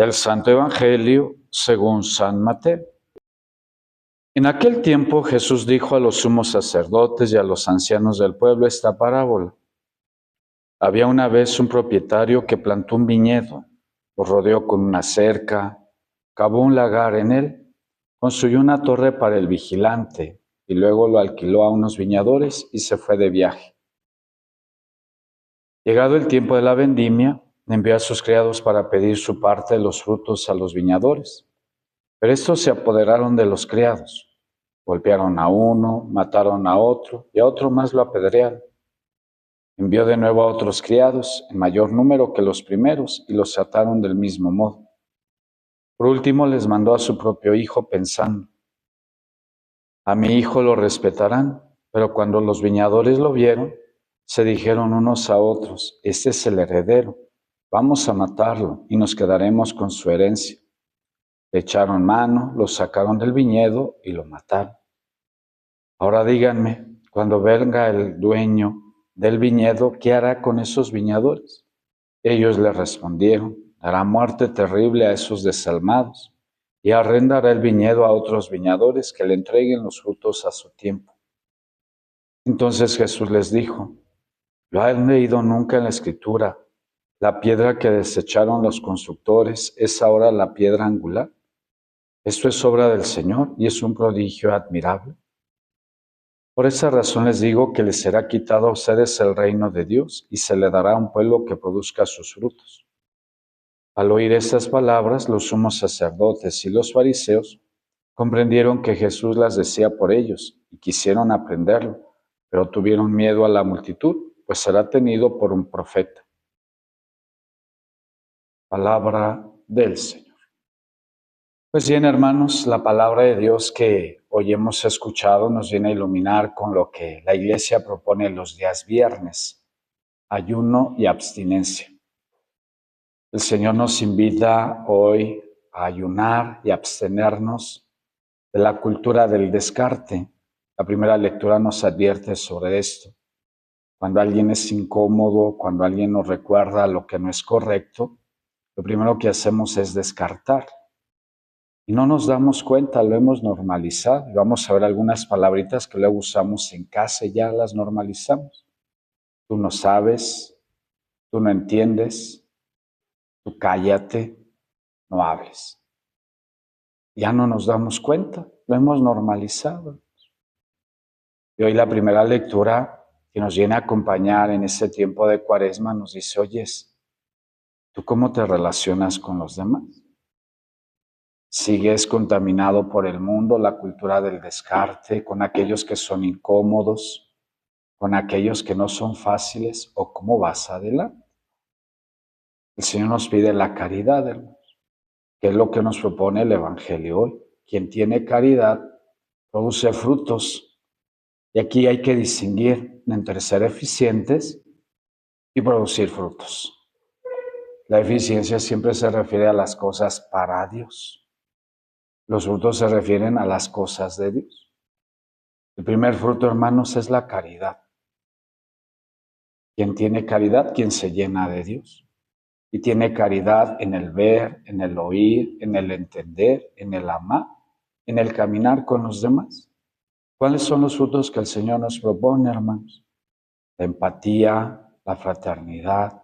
Del Santo Evangelio según San Mateo. En aquel tiempo Jesús dijo a los sumos sacerdotes y a los ancianos del pueblo esta parábola. Había una vez un propietario que plantó un viñedo, lo rodeó con una cerca, cavó un lagar en él, construyó una torre para el vigilante y luego lo alquiló a unos viñadores y se fue de viaje. Llegado el tiempo de la vendimia, envió a sus criados para pedir su parte de los frutos a los viñadores. Pero estos se apoderaron de los criados, golpearon a uno, mataron a otro y a otro más lo apedrearon. Envió de nuevo a otros criados, en mayor número que los primeros, y los trataron del mismo modo. Por último les mandó a su propio hijo pensando, a mi hijo lo respetarán, pero cuando los viñadores lo vieron, se dijeron unos a otros, este es el heredero, vamos a matarlo y nos quedaremos con su herencia. Le echaron mano, lo sacaron del viñedo y lo mataron. Ahora díganme, cuando venga el dueño del viñedo, ¿qué hará con esos viñadores? Ellos le respondieron, dará muerte terrible a esos desalmados y arrendará el viñedo a otros viñadores que le entreguen los frutos a su tiempo. Entonces Jesús les dijo, ¿lo han leído nunca en la Escritura? La piedra que desecharon los constructores es ahora la piedra angular. Esto es obra del Señor y es un prodigio admirable. Por esa razón les digo que les será quitado a ustedes el reino de Dios y se le dará a un pueblo que produzca sus frutos. Al oír estas palabras, los sumos sacerdotes y los fariseos comprendieron que Jesús las decía por ellos y quisieron aprenderlo, pero tuvieron miedo a la multitud, pues será tenido por un profeta. Palabra del Señor. Pues bien, hermanos, la palabra de Dios que hoy hemos escuchado nos viene a iluminar con lo que la Iglesia propone los días viernes, ayuno y abstinencia. El Señor nos invita hoy a ayunar y abstenernos de la cultura del descarte. La primera lectura nos advierte sobre esto. Cuando alguien es incómodo, cuando alguien nos recuerda lo que no es correcto, lo primero que hacemos es descartar. Y no nos damos cuenta, lo hemos normalizado. Y vamos a ver algunas palabritas que luego usamos en casa y ya las normalizamos. Tú no sabes, tú no entiendes, tú cállate, no hables. Ya no nos damos cuenta, lo hemos normalizado. Y hoy la primera lectura que nos viene a acompañar en este tiempo de Cuaresma nos dice, oyes, ¿tú cómo te relacionas con los demás? ¿Sigues contaminado por el mundo, la cultura del descarte, con aquellos que son incómodos, con aquellos que no son fáciles, o cómo vas adelante? El Señor nos pide la caridad, hermanos, que es lo que nos propone el Evangelio hoy. Quien tiene caridad produce frutos, y aquí hay que distinguir entre ser eficientes y producir frutos. La eficiencia siempre se refiere a las cosas para Dios. Los frutos se refieren a las cosas de Dios. El primer fruto, hermanos, es la caridad. Quien tiene caridad, quien se llena de Dios. Y tiene caridad en el ver, en el oír, en el entender, en el amar, en el caminar con los demás. ¿Cuáles son los frutos que el Señor nos propone, hermanos? La empatía, la fraternidad.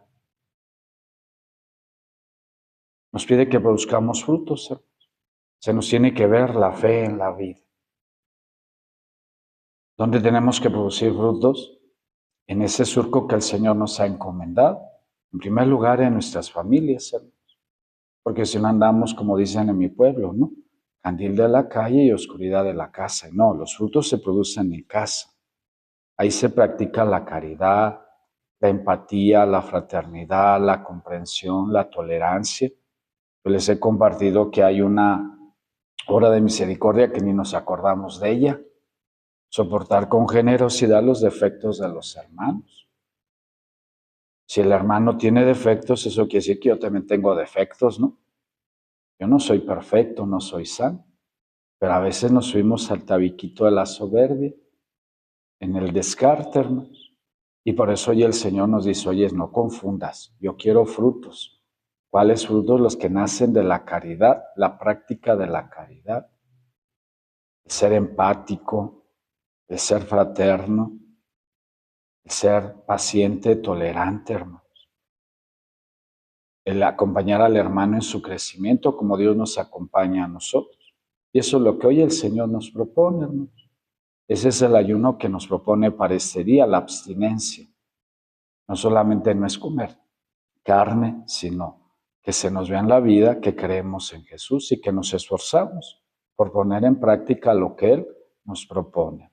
Nos pide que produzcamos frutos, hermanos. Se nos tiene que ver la fe en la vida. ¿Dónde tenemos que producir frutos? En ese surco que el Señor nos ha encomendado. En primer lugar, en nuestras familias, hermanos. Porque si no andamos, como dicen en mi pueblo, ¿no? Candil de la calle y oscuridad de la casa. No, los frutos se producen en casa. Ahí se practica la caridad, la empatía, la fraternidad, la comprensión, la tolerancia. Yo les he compartido que hay una obra de misericordia que ni nos acordamos de ella. Soportar con generosidad los defectos de los hermanos. Si el hermano tiene defectos, eso quiere decir que yo también tengo defectos, ¿no? Yo no soy perfecto, no soy santo, pero a veces nos subimos al tabiquito de la soberbia, en el descarte, hermanos. Y por eso hoy el Señor nos dice, oye, no confundas, yo quiero frutos. ¿Cuáles frutos? Los que nacen de la caridad, la práctica de la caridad, de ser empático, de ser fraterno, de ser paciente, tolerante, hermanos. El acompañar al hermano en su crecimiento como Dios nos acompaña a nosotros. Y eso es lo que hoy el Señor nos propone, hermanos. Ese es el ayuno que nos propone para este día, la abstinencia. No solamente no es comer carne, sino que se nos vea en la vida que creemos en Jesús y que nos esforzamos por poner en práctica lo que Él nos propone.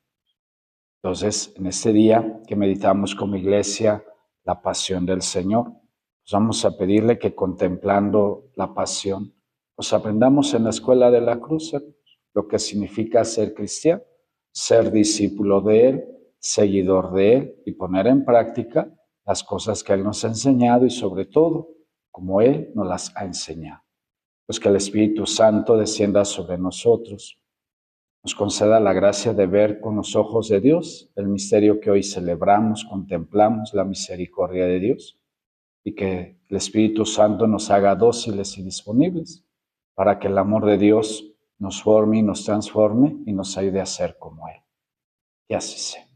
Entonces, en este día que meditamos como iglesia la pasión del Señor, pues vamos a pedirle que contemplando la pasión, pues aprendamos en la escuela de la cruz lo que significa ser cristiano, ser discípulo de Él, seguidor de Él y poner en práctica las cosas que Él nos ha enseñado y sobre todo, como Él nos las ha enseñado. Pues que el Espíritu Santo descienda sobre nosotros, nos conceda la gracia de ver con los ojos de Dios el misterio que hoy celebramos, contemplamos, la misericordia de Dios, y que el Espíritu Santo nos haga dóciles y disponibles para que el amor de Dios nos forme y nos transforme y nos ayude a ser como Él. Y así sea.